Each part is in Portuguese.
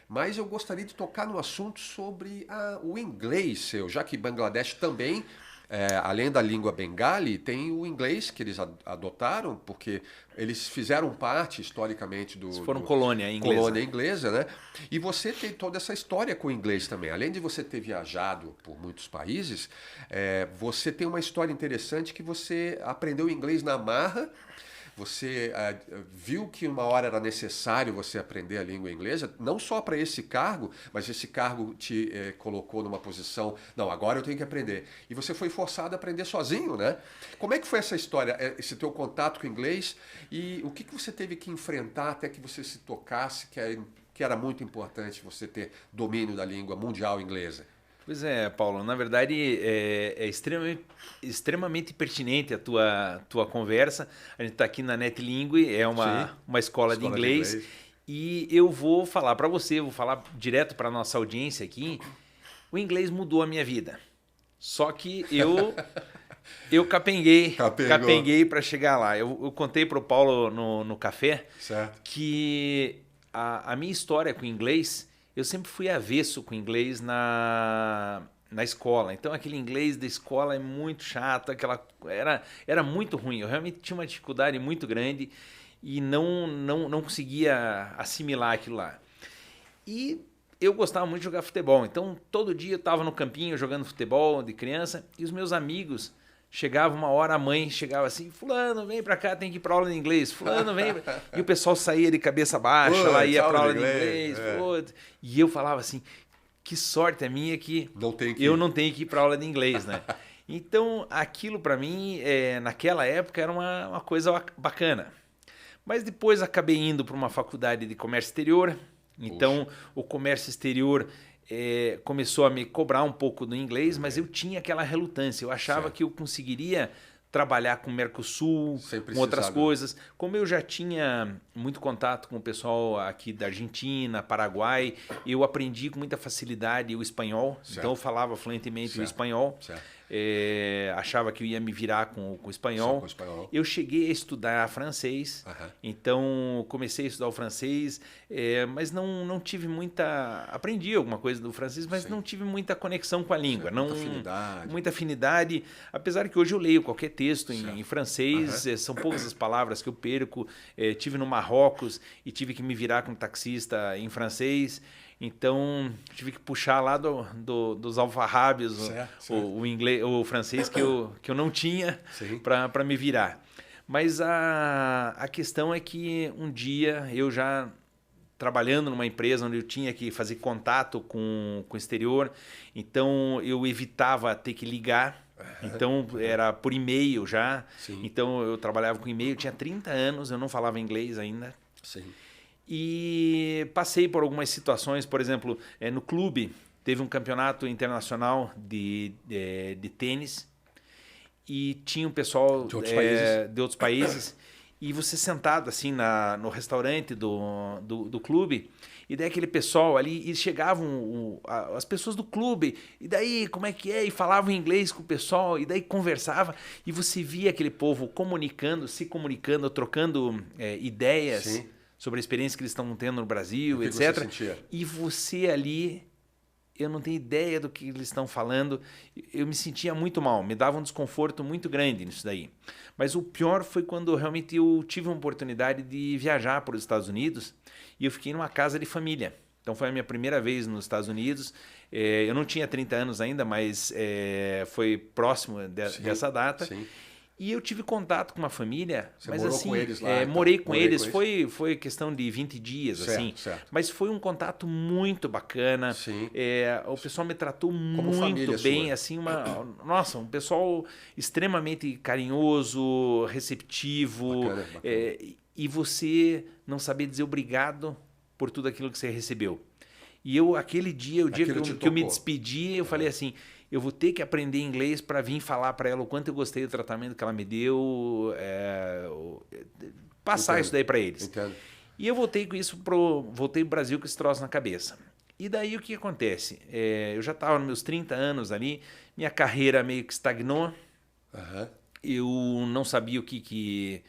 mas eu gostaria de tocar no assunto sobre o inglês seu, já que Bangladesh também, além da língua bengali, tem o inglês que eles adotaram, porque eles fizeram parte historicamente Se do, foram do colônia inglesa. colônia inglesa, né? E você tem toda essa história com o inglês também. Além de você ter viajado por muitos países, você tem uma história interessante que você aprendeu inglês na marra. Você viu que uma hora era necessário você aprender a língua inglesa, não só para esse cargo, mas esse cargo te colocou numa posição, não, agora eu tenho que aprender. E você foi forçado a aprender sozinho, né? Como é que foi essa história, esse teu contato com o inglês e o que você teve que enfrentar até que você se tocasse que era muito importante você ter domínio da língua mundial inglesa? Pois é, Paulo, na verdade é extremamente pertinente a tua conversa. A gente está aqui na NetLingue, é Sim, uma escola de escola de inglês, inglês. e eu vou falar para você, vou falar direto para nossa audiência aqui. O inglês mudou a minha vida. Só que eu Capengou. capenguei para chegar lá. Eu contei para o Paulo no café Certo. que a minha história com o inglês, eu sempre fui avesso com o inglês na escola. Então aquele inglês da escola é muito chato, era muito ruim. Eu realmente tinha uma dificuldade muito grande e não conseguia assimilar aquilo lá. E eu gostava muito de jogar futebol. Então todo dia eu estava no campinho jogando futebol de criança e os meus amigos chegava uma hora, a mãe chegava assim, fulano, vem pra cá, tem que ir pra aula de inglês, fulano, vem. E o pessoal saía de cabeça baixa, lá ia pra aula de inglês. E eu falava assim, que sorte a minha que eu não tenho que ir pra aula de inglês, né? Então, aquilo pra mim, naquela época, era uma coisa bacana. Mas depois acabei indo para uma faculdade de comércio exterior. Então, o comércio exterior começou a me cobrar um pouco do inglês, mas eu tinha aquela relutância. Eu achava que eu conseguiria trabalhar com o Mercosul, com outras coisas. Como eu já tinha muito contato com o pessoal aqui da Argentina, Paraguai, eu aprendi com muita facilidade o espanhol. Então, eu falava fluentemente o espanhol. Achava que eu ia me virar com o espanhol. Eu cheguei a estudar francês, então comecei a estudar o francês, mas não tive muita... Aprendi alguma coisa do francês, mas não tive muita conexão com a língua. Muita afinidade. Apesar que hoje eu leio qualquer texto em francês, são poucas as palavras que eu perco. Tive no Marrocos e tive que me virar com um taxista em francês. Então, tive que puxar lá dos alfarrábios o francês que eu não tinha para me virar. Mas a questão é que um dia eu já trabalhando numa empresa onde eu tinha que fazer contato com o exterior, então eu evitava ter que ligar. Então, era por e-mail já. Então, eu trabalhava com e-mail, eu tinha 30 anos, eu não falava inglês ainda. E passei por algumas situações, por exemplo, no clube, teve um campeonato internacional de tênis e tinha um pessoal de outros países e você sentado assim no restaurante do clube e daí aquele pessoal ali, e chegavam as pessoas do clube, e daí como é que é? E falavam inglês com o pessoal, e daí conversava, e você via aquele povo se comunicando, trocando ideias sobre a experiência que eles estão tendo no Brasil, etc. E você ali, eu não tenho ideia do que eles estão falando, eu me sentia muito mal, me dava um desconforto muito grande nisso daí. Mas o pior foi quando realmente eu tive uma oportunidade de viajar para os Estados Unidos e eu fiquei numa casa de família. Então foi a minha primeira vez nos Estados Unidos. Eu não tinha 30 anos ainda, mas foi próximo dessa data. E eu tive contato com uma família, mas morou assim, com eles lá, morei com eles, foi questão de 20 dias, assim. Mas foi um contato muito bacana. O pessoal me tratou muito bem, assim, nossa, um pessoal extremamente carinhoso, receptivo. Bacana. E você não saber dizer obrigado por tudo aquilo que você recebeu. E aquele dia, o dia que eu me despedi, eu falei assim, eu vou ter que aprender inglês para vir falar para ela o quanto eu gostei do tratamento que ela me deu, passar isso daí para eles. E eu voltei com isso voltei pro Brasil com esse troço na cabeça. E daí o que acontece? Eu já estava nos meus 30 anos ali, minha carreira meio que estagnou, eu não sabia o que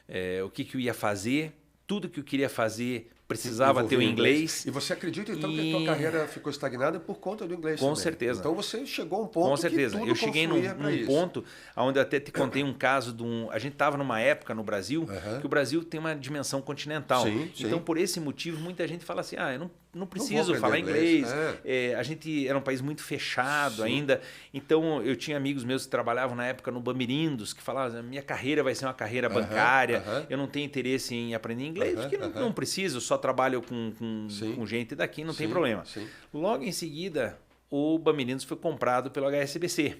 eu ia fazer, tudo que eu queria fazer precisava ter o inglês. E você acredita então que a tua carreira ficou estagnada por conta do inglês? Com também? certeza. Então você chegou a um ponto Com certeza. que tudo Eu cheguei num isso. ponto onde eu até te contei um caso de um... A gente estava numa época no Brasil que o Brasil tem uma dimensão continental. Sim, sim. Então, por esse motivo, muita gente fala assim, eu não preciso vou aprender falar inglês. É. A gente era um país muito fechado ainda. Então, eu tinha amigos meus que trabalhavam na época no Bamirindos, que falavam, minha carreira vai ser uma carreira bancária, eu não tenho interesse em aprender inglês, porque não preciso, eu só trabalho com gente daqui, não tem problema. Sim. Logo em seguida, o Bamirindos foi comprado pelo HSBC.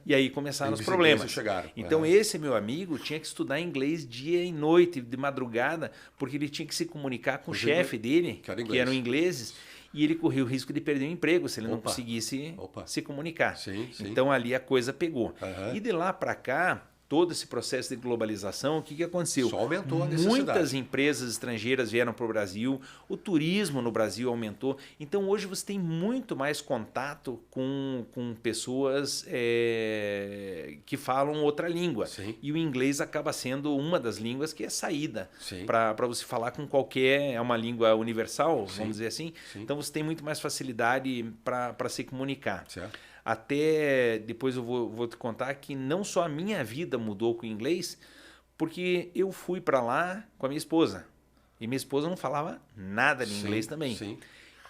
E aí começaram os Os problemas. chegaram. Então, esse meu amigo tinha que estudar inglês dia e noite, de madrugada, porque ele tinha que se comunicar com o chefe dele, que eram ingleses, e ele corria o risco de perder o emprego se ele não conseguisse se comunicar. Sim. Então, ali a coisa pegou. E de lá para cá, todo esse processo de globalização, o que aconteceu? Só aumentou a necessidade. Muitas empresas estrangeiras vieram para o Brasil, o turismo no Brasil aumentou. Então, hoje você tem muito mais contato com pessoas que falam outra língua. E o inglês acaba sendo uma das línguas que é saída para você falar com qualquer... É uma língua universal, vamos dizer assim. Então, você tem muito mais facilidade para se comunicar. Certo. Até depois eu vou te contar que não só a minha vida mudou com o inglês, porque eu fui para lá com a minha esposa. E minha esposa não falava nada de inglês também.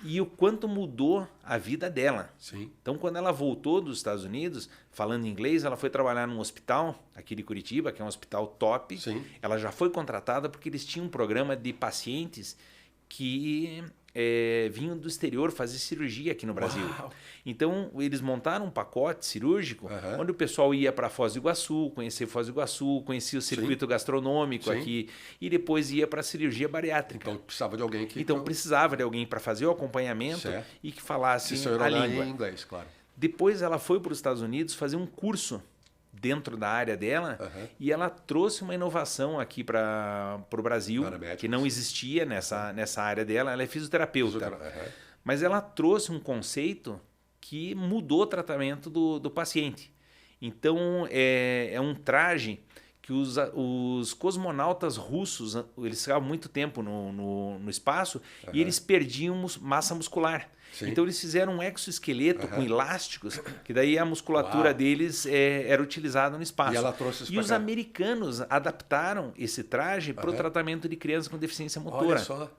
E o quanto mudou a vida dela. Então, quando ela voltou dos Estados Unidos, falando inglês, ela foi trabalhar num hospital aqui de Curitiba, que é um hospital top. Ela já foi contratada porque eles tinham um programa de pacientes que... vinham do exterior fazer cirurgia aqui no Brasil. Então, eles montaram um pacote cirúrgico onde o pessoal ia para Foz do Iguaçu, conhecer Foz do Iguaçu, conhecia o circuito gastronômico aqui e depois ia para a cirurgia bariátrica. Então, precisava de alguém que... Então, precisava de alguém para fazer o acompanhamento e que falasse a língua. Em inglês, claro. Depois, ela foi para os Estados Unidos fazer um curso dentro da área dela e ela trouxe uma inovação aqui para o Brasil que não existia nessa área dela. Ela é fisioterapeuta, mas ela trouxe um conceito que mudou o tratamento do paciente. Então, é um traje que os cosmonautas russos, eles ficavam muito tempo no espaço e eles perdiam massa muscular. Então, eles fizeram um exoesqueleto com elásticos, que daí a musculatura deles era utilizada no espaço. E ela trouxe isso e os americanos adaptaram esse traje para o tratamento de crianças com deficiência motora. Olha só.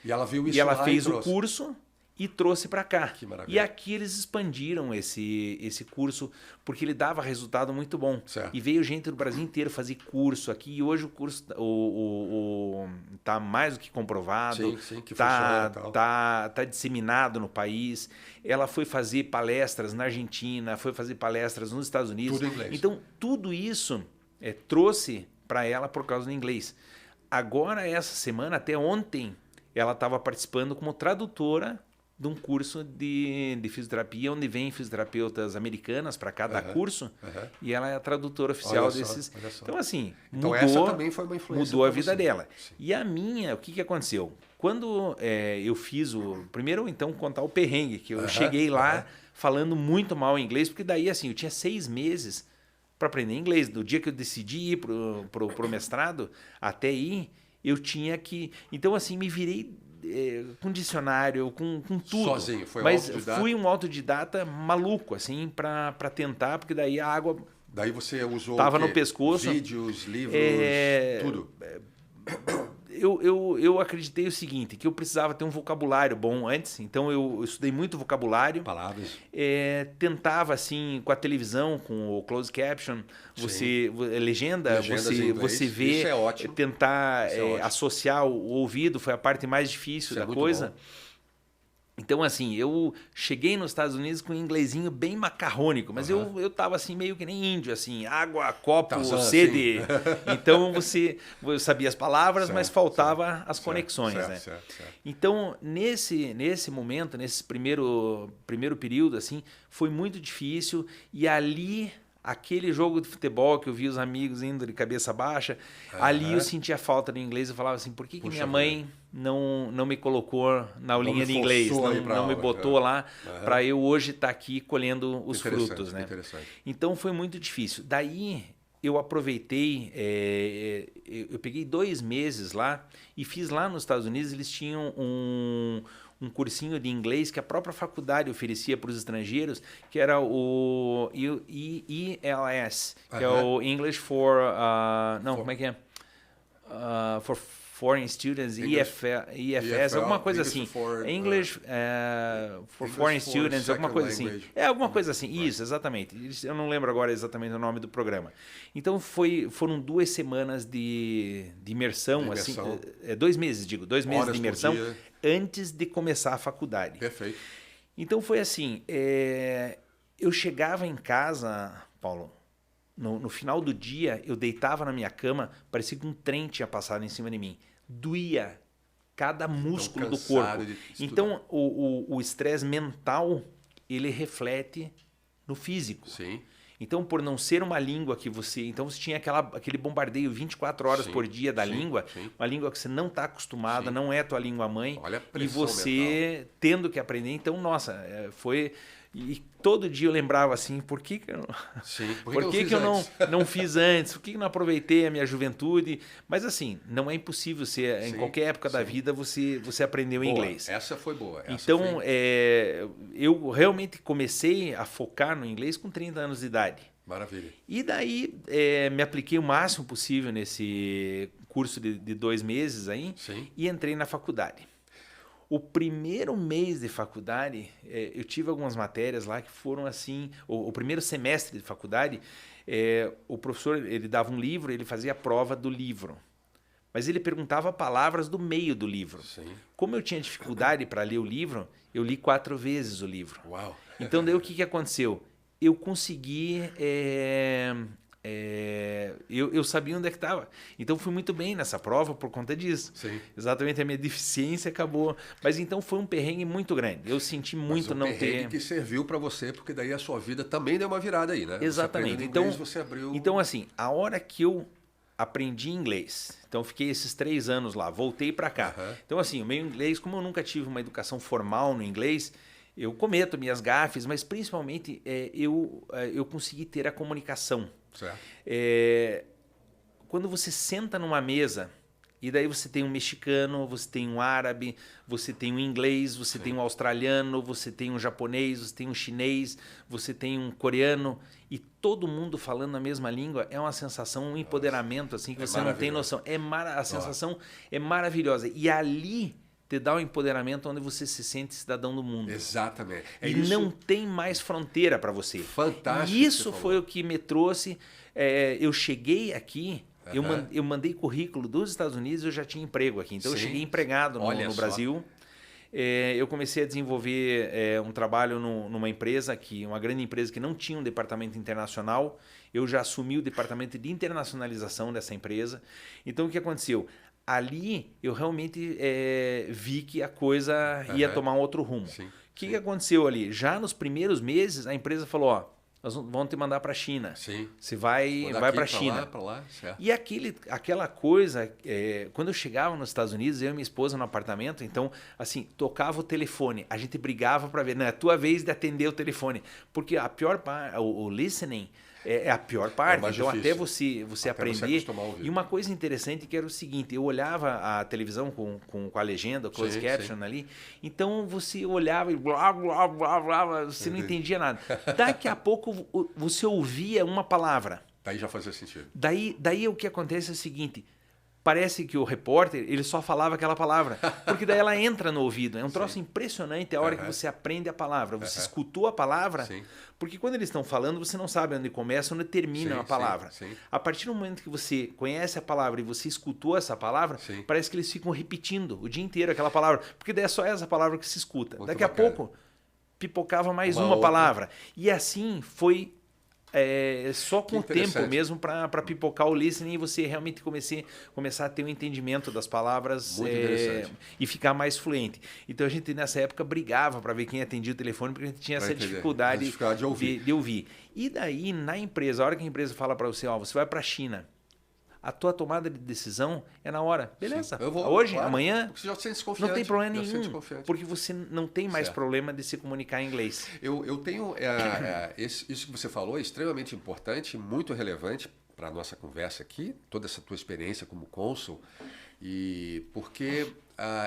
E ela viu isso e ela lá fez o curso e trouxe para cá. Que maravilha. E aqui eles expandiram esse curso porque ele dava resultado muito bom. E veio gente do Brasil inteiro fazer curso aqui. E hoje o curso está mais do que comprovado. Que tá disseminado no país. Ela foi fazer palestras na Argentina, foi fazer palestras nos Estados Unidos. Tudo em inglês. Então, tudo isso trouxe para ela por causa do inglês. Agora, essa semana, até ontem, ela estava participando como tradutora de um curso de fisioterapia, onde vem fisioterapeutas americanas para cada curso, e ela é a tradutora oficial desses. Então, assim, mudou, essa também foi uma influência. Mudou a vida dela. E a minha, o que aconteceu? Quando eu fiz primeiro, então, contar o perrengue, que eu cheguei lá falando muito mal inglês, porque daí, assim, eu tinha 6 meses para aprender inglês. Do dia que eu decidi ir pro mestrado, até aí, eu tinha que... Então, assim, me virei... com dicionário, com tudo. Sozinho, foi autodidata? Fui um autodidata maluco, assim, para tentar, porque daí a água... Daí você usou tava no pescoço. Vídeos, livros, tudo. Eu acreditei o seguinte, que eu precisava ter um vocabulário bom antes, então eu estudei muito vocabulário. Palavras. Tentava, assim, com a televisão, com o closed caption, legenda, você vê, isso é ótimo. tentar associar o ouvido, foi a parte mais difícil da coisa. Bom. Então, assim, eu cheguei nos Estados Unidos com um inglesinho bem macarrônico, mas eu tava assim, meio que nem índio, assim, água, copo, sede. Então, eu sabia as palavras, mas faltava as conexões, né? Então, nesse momento, nesse primeiro período, assim, foi muito difícil e ali... Aquele jogo de futebol que eu vi os amigos indo de cabeça baixa, ali eu sentia falta do inglês. Eu falava assim, por que minha mãe não me colocou na aulinha de inglês? Não me botou lá para eu hoje estar aqui colhendo os frutos, né? Então foi muito difícil. Daí eu aproveitei, eu peguei 2 meses lá e fiz lá nos Estados Unidos, eles tinham um cursinho de inglês que a própria faculdade oferecia para os estrangeiros, que era o ELS, que é o English for... como é que é? For Foreign Students, EFS, alguma coisa assim. English for Foreign Students, alguma coisa assim. Alguma coisa assim. Isso, exatamente. Eu não lembro agora exatamente o nome do programa. Então foram 2 semanas de imersão, assim, 2 meses, 2 meses de imersão antes de começar a faculdade. Perfeito. Então foi assim, eu chegava em casa, Paulo, no final do dia, eu deitava na minha cama, parecia que um trem tinha passado em cima de mim. Doía cada músculo do corpo. Então, o estresse mental, ele reflete no físico. Sim. Então, por não ser uma língua que você... Então, você tinha aquele bombardeio 24 horas por dia da língua, uma língua que você não está acostumada, não é tua língua mãe. Olha a pressão e você mental. Tendo que aprender. Então, nossa, foi... E todo dia eu lembrava assim, por que eu não fiz antes? Por que eu não aproveitei a minha juventude? Mas assim, não é impossível em qualquer época da vida você aprendeu inglês. Essa foi boa. Então, eu realmente comecei a focar no inglês com 30 anos de idade. Maravilha. E daí me apliquei o máximo possível nesse curso de 2 meses aí e entrei na faculdade. O primeiro mês de faculdade, eu tive algumas matérias lá que foram assim... O primeiro semestre de faculdade, o professor ele dava um livro, ele fazia a prova do livro. Mas ele perguntava palavras do meio do livro. Sim. Como eu tinha dificuldade para ler o livro, eu li 4 vezes o livro. Uau. Então, daí o que aconteceu? Eu consegui... eu sabia onde é que estava. Então fui muito bem nessa prova por conta disso. Sim. Exatamente, a minha deficiência acabou. Mas então foi um perrengue muito grande. Eu senti muito não ter... Um perrengue que serviu para você, porque daí a sua vida também deu uma virada aí, né? Exatamente. Então, assim, a hora que eu aprendi inglês, então fiquei esses 3 anos lá, voltei para cá. Então, assim, o meu inglês, como eu nunca tive uma educação formal no inglês, eu cometo minhas gafes, mas principalmente eu consegui ter a comunicação. Certo. Quando você senta numa mesa e daí você tem um mexicano, você tem um árabe, você tem um inglês, você tem um australiano, você tem um japonês, você tem um chinês, você tem um coreano e todo mundo falando a mesma língua, é uma sensação, um empoderamento assim que você não tem noção. A sensação é maravilhosa. E ali te dá um empoderamento onde você se sente cidadão do mundo. Exatamente. Não tem mais fronteira para você. Fantástico. E isso foi o que me trouxe. Eu cheguei aqui, eu mandei currículo dos Estados Unidos, eu já tinha emprego aqui. Então eu cheguei empregado no Brasil. Eu comecei a desenvolver um trabalho numa empresa, uma grande empresa que não tinha um departamento internacional. Eu já assumi o departamento de internacionalização dessa empresa. Então o que aconteceu? Ali eu realmente vi que a coisa ia tomar um outro rumo. O que aconteceu ali? Já nos primeiros meses, a empresa falou, ó, nós vamos te mandar para a China. Sim. Você vai para a China. Pra lá, certo. E aquela coisa, quando eu chegava nos Estados Unidos, eu e minha esposa no apartamento, então, assim, tocava o telefone. A gente brigava para ver, não, é a tua vez de atender o telefone. Porque a pior parte, o listening... é a pior parte, então difícil. até você aprender. Você e uma coisa interessante que era o seguinte, eu olhava a televisão com a legenda, closed caption ali, então você olhava e blá, blá, blá, blá, você não entendia nada. Daqui a pouco você ouvia uma palavra. Daí já fazia sentido. Daí o que acontece é o seguinte, parece que o repórter, ele só falava aquela palavra, porque daí ela entra no ouvido. É um troço impressionante a hora que você aprende a palavra. Você escutou a palavra, porque quando eles estão falando, você não sabe onde começa, onde termina a palavra. A partir do momento que você conhece a palavra e você escutou essa palavra, parece que eles ficam repetindo o dia inteiro aquela palavra, porque daí é só essa palavra que se escuta. Muito Daqui a bacana. pouco, pipocava mais uma palavra. E assim foi... só com o tempo mesmo para pipocar o listening e você realmente começar a ter um entendimento das palavras e ficar mais fluente. Então a gente nessa época brigava para ver quem atendia o telefone porque a gente tinha essa dificuldade de ouvir. E daí na empresa, a hora que a empresa fala para você, ó, você vai para a China, a tua tomada de decisão é na hora. Beleza, eu vou, hoje, claro, amanhã, você já se sente confiante, não tem problema nenhum, porque você não tem mais problema de se comunicar em inglês. Eu tenho, isso que você falou é extremamente importante, muito relevante, para a nossa conversa aqui, toda essa tua experiência como cônsul, e porque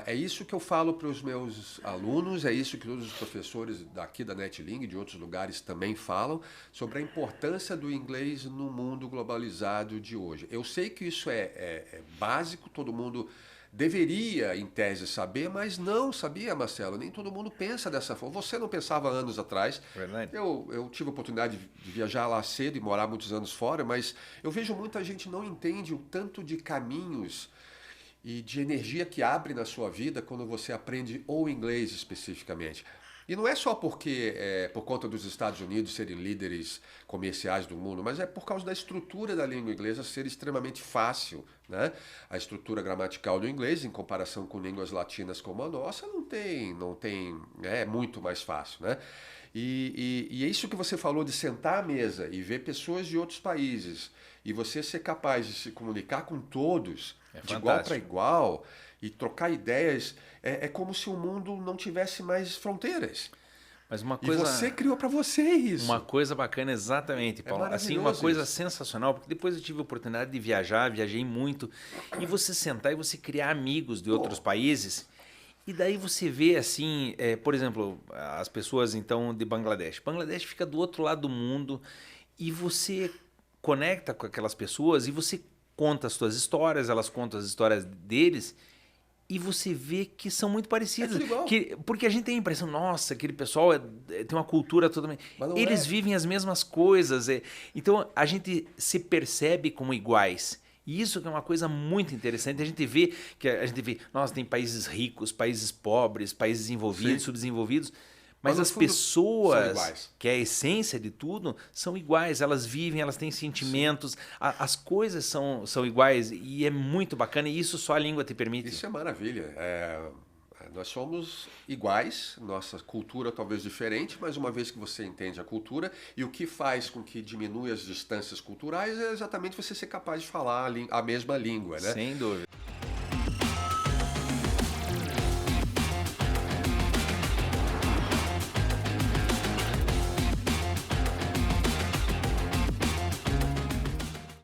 é isso que eu falo para os meus alunos, é isso que todos os professores daqui da NetLing e de outros lugares também falam, sobre a importância do inglês no mundo globalizado de hoje. Eu sei que isso é básico, todo mundo deveria, em tese, saber, mas não sabia, Marcelo. Nem todo mundo pensa dessa forma. Você não pensava anos atrás. Verdade. Eu tive a oportunidade de viajar lá cedo e morar muitos anos fora, mas eu vejo muita gente não entende o tanto de caminhos e de energia que abre na sua vida quando você aprende o inglês especificamente. E não é só porque por conta dos Estados Unidos serem líderes comerciais do mundo, mas é por causa da estrutura da língua inglesa ser extremamente fácil, né? A estrutura gramatical do inglês, em comparação com línguas latinas como a nossa, não tem, é muito mais fácil, né? E é isso que você falou de sentar à mesa e ver pessoas de outros países e você ser capaz de se comunicar com todos de igual para igual e trocar ideias, é como se o mundo não tivesse mais fronteiras. Mas uma coisa, e você criou para você isso. Uma coisa bacana, exatamente, Paulo. Assim, uma coisa sensacional, porque depois eu tive a oportunidade de viajar, viajei muito, e você sentar e você criar amigos de outros países, e daí você vê assim, por exemplo, as pessoas então de Bangladesh. Bangladesh fica do outro lado do mundo e você conecta com aquelas pessoas e você conta as suas histórias, elas contam as histórias deles. E você vê que são muito parecidos. Porque a gente tem a impressão, nossa, aquele pessoal tem uma cultura totalmente... Eles vivem as mesmas coisas. Então, a gente se percebe como iguais. E isso que é uma coisa muito interessante. A gente vê, nossa, tem países ricos, países pobres, países envolvidos, subdesenvolvidos. Mas as pessoas, que é a essência de tudo, são iguais. Elas vivem, elas têm sentimentos, as coisas são iguais e é muito bacana e isso só a língua te permite. Isso é maravilha. Nós somos iguais, nossa cultura talvez diferente, mas uma vez que você entende a cultura e o que faz com que diminua as distâncias culturais é exatamente você ser capaz de falar a mesma língua, né? Sem dúvida.